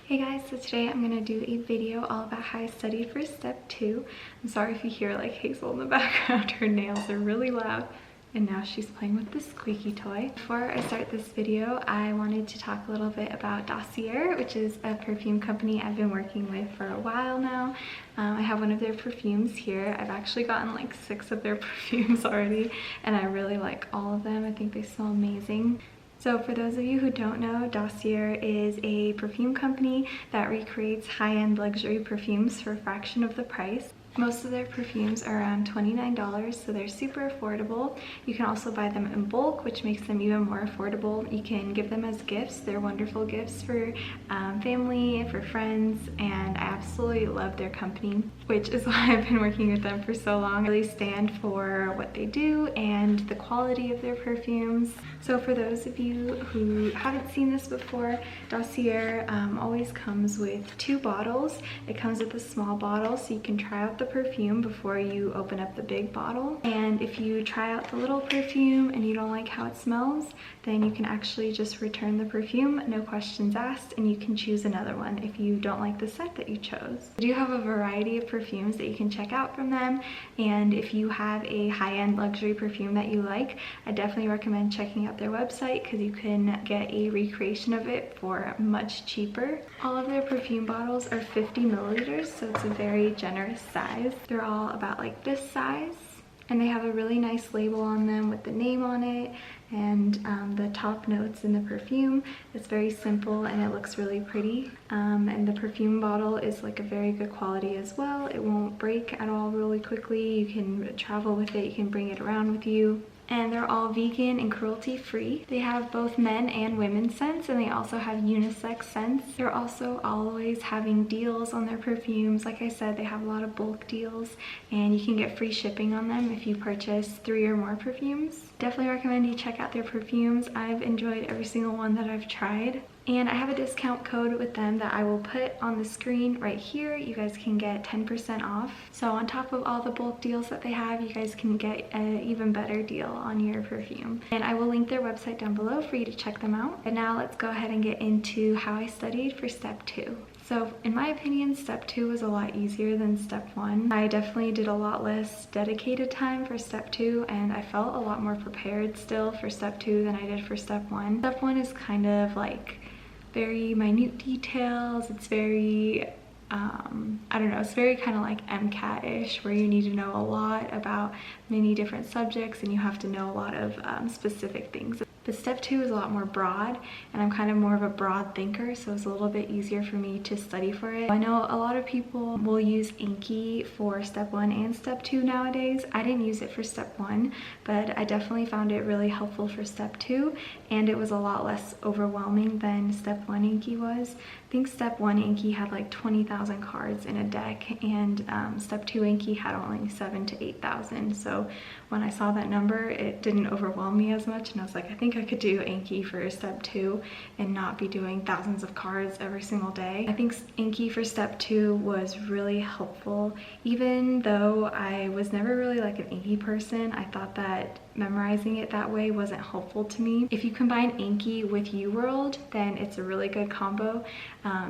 Hey guys, so today I'm going to do a video all about how I studied for step 2. I'm sorry if you hear like Hazel in the background. Her nails are really loud and now she's playing with this squeaky toy. Before I start this video, I wanted to talk a little bit about Dossier, which is a perfume company I've been working with for a while now. I have one of their perfumes here. I've actually gotten like 6 of their perfumes already and I really like all of them. I think they smell amazing. So for those of you who don't know, Dossier is a perfume company that recreates high-end luxury perfumes for a fraction of the price. Most of their perfumes are around $29, so they're super affordable. You can also buy them in bulk, which makes them even more affordable. You can give them as gifts. They're wonderful gifts for family, for friends, and I absolutely love their company, which is why I've been working with them for so long. They really stand for what they do and the quality of their perfumes. So for those of you who haven't seen this before, Dossier always comes with 2 bottles. It comes with a small bottle so you can try out the perfume before you open up the big bottle. And if you try out the little perfume and you don't like how it smells, then you can actually just return the perfume, no questions asked, and you can choose another one if you don't like the scent that you chose. They do have a variety of perfumes that you can check out from them, and if you have a high-end luxury perfume that you like, I definitely recommend checking out their website because you can get a recreation of it for much cheaper. All of their perfume bottles are 50 milliliters, so it's a very generous size. They're all about like this size, and they have a really nice label on them with the name on it and the top notes in the perfume. It's very simple and it looks really pretty, and the perfume bottle is like a very good quality as well. It won't break at all really quickly. You can travel with it, you can bring it around with you. And they're all vegan and cruelty-free. They have both men and women's scents, and they also have unisex scents. They're also always having deals on their perfumes. Like I said, they have a lot of bulk deals, and you can get free shipping on them if you purchase 3 or more perfumes. Definitely recommend you check out their perfumes. I've enjoyed every single one that I've tried. And I have a discount code with them that I will put on the screen right here. You guys can get 10% off. So on top of all the bulk deals that they have, you guys can get an even better deal on your perfume. And I will link their website down below for you to check them out. And now let's go ahead and get into how I studied for step 2. So in my opinion, step 2 was a lot easier than step 1. I definitely did a lot less dedicated time for step 2, and I felt a lot more prepared still for step 2 than I did for step 1. Step 1 is kind of like very minute details. It's very I don't know, it's very kind of like MCAT-ish, where you need to know a lot about many different subjects and you have to know a lot of specific things. But step 2 is a lot more broad, and I'm kind of more of a broad thinker, so it's a little bit easier for me to study for it. I know a lot of people will use Anki for step 1 and step 2 nowadays. I didn't use it for step 1, but I definitely found it really helpful for step 2, and it was a lot less overwhelming than step 1 Anki was. I think step 1 Anki had like 20,000 cards in a deck, and step 2 Anki had only 7,000 to 8,000. So when I saw that number, it didn't overwhelm me as much, and I was like, I think I could do Anki for step 2 and not be doing thousands of cards every single day. I think Anki for step 2 was really helpful. Even though I was never really like an Anki person, I thought that memorizing it that way wasn't helpful to me. If you combine Anki with UWorld, then it's a really good combo,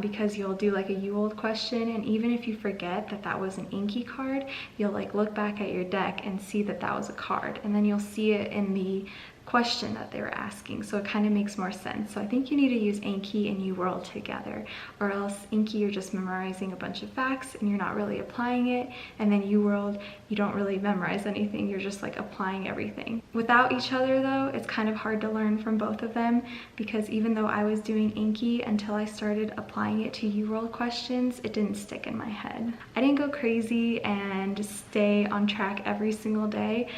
because you'll do like a UWorld question, and even if you forget that that was an Anki card, you'll like look back at your deck and see that that was a card, and then you'll see it in the question that they were asking, so it kind of makes more sense. So I think you need to use Anki and UWorld together, or else Anki you're just memorizing a bunch of facts and you're not really applying it, and then UWorld you don't really memorize anything, you're just like applying everything. Without each other though, it's kind of hard to learn from both of them, because even though I was doing Anki until I started applying it to UWorld questions, it didn't stick in my head. I didn't go crazy and stay on track every single day.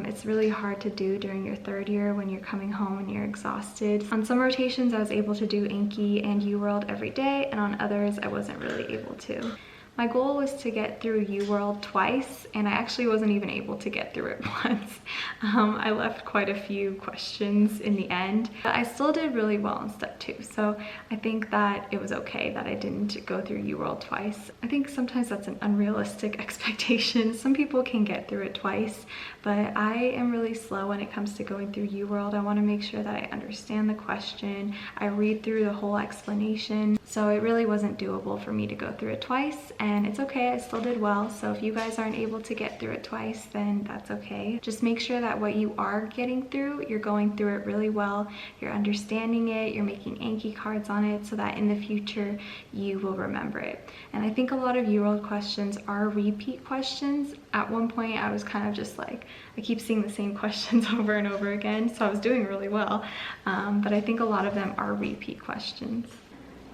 It's really hard to do during your 3rd year when you're coming home and you're exhausted. On some rotations I was able to do Anki and UWorld every day, and on others I wasn't really able to. My goal was to get through UWorld twice, and I actually wasn't even able to get through it once. I left quite a few questions in the end, but I still did really well in step 2. So I think that it was okay that I didn't go through UWorld twice. I think sometimes that's an unrealistic expectation. Some people can get through it twice, but I am really slow when it comes to going through UWorld. I want to make sure that I understand the question, I read through the whole explanation. So it really wasn't doable for me to go through it twice, and it's okay, I still did well. So if you guys aren't able to get through it twice, then that's okay. Just make sure that what you are getting through, you're going through it really well, you're understanding it, you're making Anki cards on it so that in the future you will remember it. And I think a lot of UWorld questions are repeat questions. At one point I was kind of just like, I keep seeing the same questions over and over again, so I was doing really well. But I think a lot of them are repeat questions.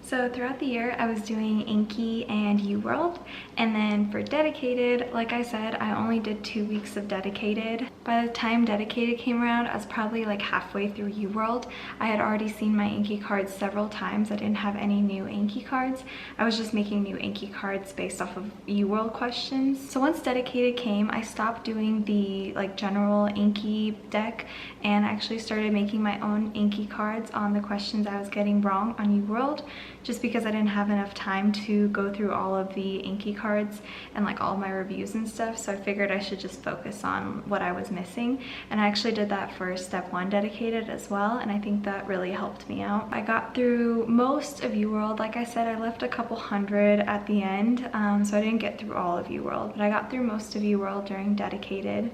So throughout the year, I was doing Anki and UWorld, and then for Dedicated, like I said, I only did 2 weeks of Dedicated. By the time Dedicated came around, I was probably like halfway through UWorld. I had already seen my Anki cards several times. I didn't have any new Anki cards. I was just making new Anki cards based off of UWorld questions. So once Dedicated came, I stopped doing the like general Anki deck and actually started making my own Anki cards on the questions I was getting wrong on UWorld, just because I didn't have enough time to go through all of the Anki cards and like all my reviews and stuff. So I figured I should just focus on what I was missing. And I actually did that for step 1 Dedicated as well. And I think that really helped me out. I got through most of UWorld. Like I said, I left a couple hundred at the end. So I didn't get through all of UWorld, but I got through most of UWorld during Dedicated.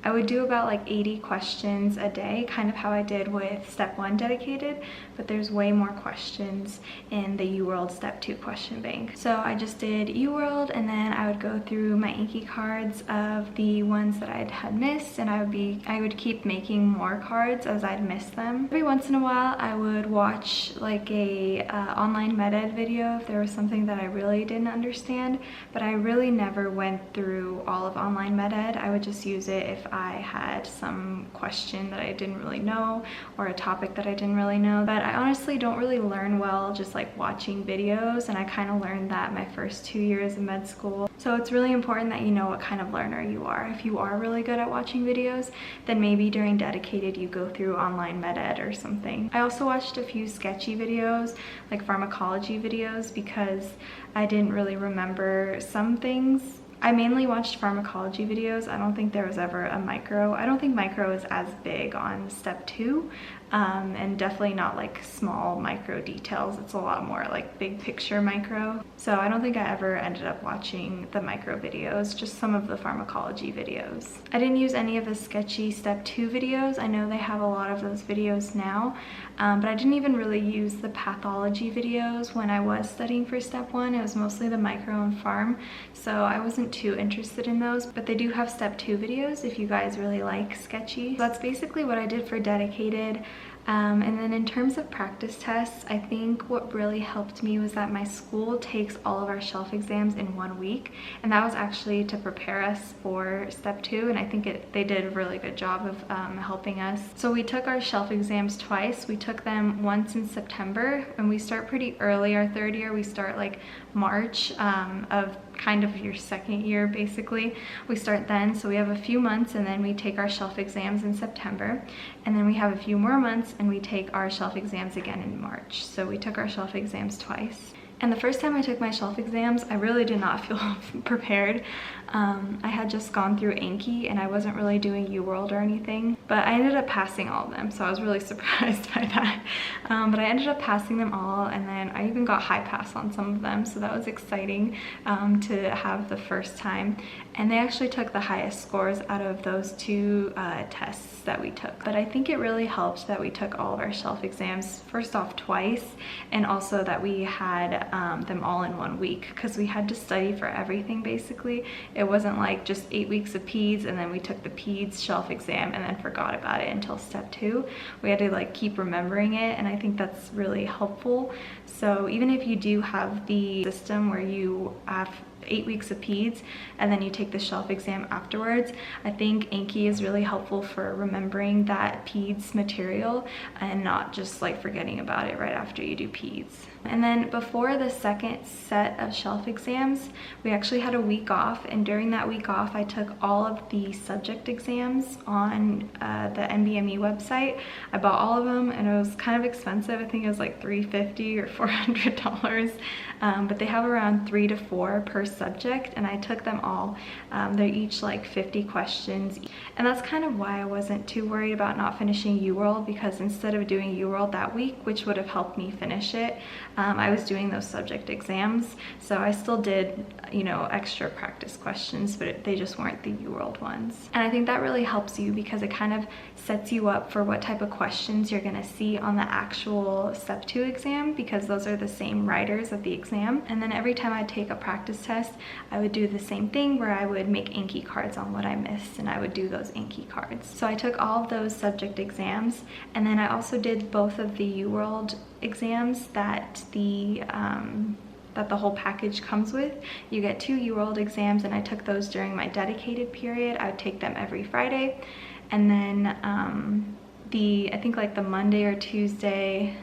I would do about like 80 questions a day, kind of how I did with step 1 Dedicated, but there's way more questions in the UWorld step 2 question bank. So I just did UWorld, and then I would go through my Anki cards of the ones that I had missed, and I would keep making more cards as I'd miss them. Every once in a while I would watch like a online med-ed video if there was something that I really didn't understand, but I really never went through all of online med-ed. I would just use it if I had some question that I didn't really know or a topic that I didn't really know. But I honestly don't really learn well just like watching videos, and I kind of learned that my first 2 years of med school. So it's really important that you know what kind of learner you are. If you are really good at watching videos, then maybe during Dedicated you go through online med-ed or something. I also watched a few sketchy videos, like pharmacology videos, because I didn't really remember some things. I mainly watched pharmacology videos. I don't think there was ever a micro. I don't think micro is as big on step 2, and definitely not like small micro details. It's a lot more like big picture micro. So I don't think I ever ended up watching the micro videos, just some of the pharmacology videos. I didn't use any of the sketchy step 2 videos. I know they have a lot of those videos now, but I didn't even really use the pathology videos when I was studying for step 1. It was mostly the micro and pharm, so I wasn't too interested in those, but they do have step 2 videos if you guys really like sketchy. So that's basically what I did for Dedicated. And then in terms of practice tests, I think what really helped me was that my school takes all of our shelf exams in 1 week, and that was actually to prepare us for step 2, and I think they did a really good job of helping us. So we took our shelf exams twice. We took them once in September, and we start pretty early. Our 3rd year, we start like March of kind of your 2nd year basically. We start then, so we have a few months, and then we take our shelf exams in September, and then we have a few more months and we take our shelf exams again in March. So we took our shelf exams twice. And the first time I took my shelf exams, I really did not feel prepared. I had just gone through Anki and I wasn't really doing UWorld or anything, but I ended up passing all of them, so I was really surprised by that. But I ended up passing them all, and then I even got high pass on some of them, so that was exciting to have the first time. And they actually took the highest scores out of those 2 tests that we took. But I think it really helped that we took all of our shelf exams, first off twice, and also that we had them all in 1 week, because we had to study for everything basically. It wasn't like just 8 weeks of peds and then we took the peds shelf exam and then forgot about it until step 2. We had to like keep remembering it, and I think that's really helpful. So even if you do have the system where you have 8 weeks of peds, and then you take the shelf exam afterwards. I think Anki is really helpful for remembering that peds material and not just like forgetting about it right after you do peds. And then before the second set of shelf exams, we actually had a week off, and during that week off I took all of the subject exams on the NBME website. I bought all of them, and it was kind of expensive. I think it was like $350 or $400, but they have around 3 to 4 per subject, and I took them all. They're each like 50 questions, and that's kind of why I wasn't too worried about not finishing UWorld, because instead of doing UWorld that week, which would have helped me finish it, I was doing those subject exams. So I still did, you know, extra practice questions, but they just weren't the UWorld ones. And I think that really helps you because it kind of sets you up for what type of questions you're gonna see on the actual Step 2 exam, because those are the same writers of the exam. And then every time I take a practice test, I would do the same thing where I would make Anki cards on what I missed, and I would do those Anki cards. So I took all of those subject exams, and then I also did both of the UWorld exams that the whole package comes with. You get 2 UWorld exams, and I took those during my dedicated period. I would take them every Friday, and then I think like the Monday or Tuesday,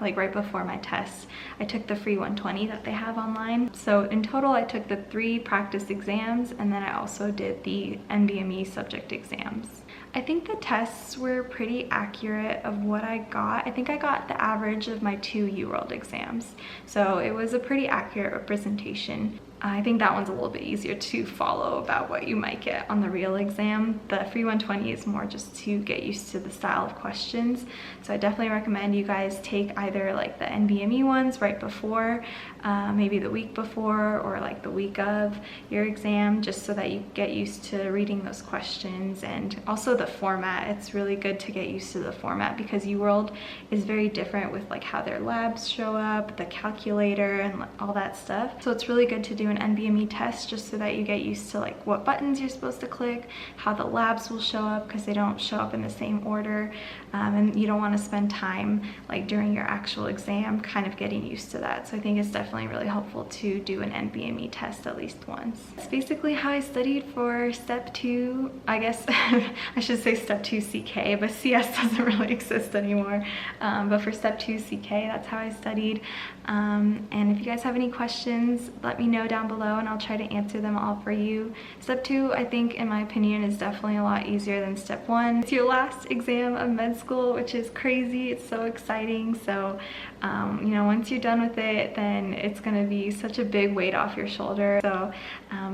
like right before my test, I took the free 120 that they have online. So in total I took the 3 practice exams, and then I also did the NBME subject exams. I think the tests were pretty accurate of what I got. I think I got the average of my 2 UWorld exams, so it was a pretty accurate representation. I think that one's a little bit easier to follow about what you might get on the real exam. The free 120 is more just to get used to the style of questions. So I definitely recommend you guys take either like the NBME ones right before, maybe the week before, or like the week of your exam, just so that you get used to reading those questions. And also the format, it's really good to get used to the format, because UWorld is very different with like how their labs show up, the calculator, and all that stuff. So it's really good to do an NBME test just so that you get used to like what buttons you're supposed to click, how the labs will show up, because they don't show up in the same order, and you don't want to spend time like during your actual exam kind of getting used to that. So I think it's definitely really helpful to do an NBME test at least once. That's basically how I studied for Step 2, I guess. I should say Step 2 CK, but CS doesn't really exist anymore. But for Step 2 CK, that's how I studied. And if you guys have any questions, let me know down below, and I'll try to answer them all for you. Step 2, I think, in my opinion, is definitely a lot easier than Step 1. It's your last exam of med school, which is crazy. It's so exciting. So, you know, once you're done with it, then it's gonna be such a big weight off your shoulder. So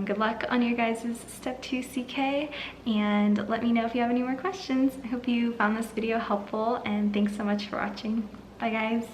good luck on your guys' Step 2 CK, and let me know if you have any more questions. I hope you found this video helpful, and thanks so much for watching. Bye guys.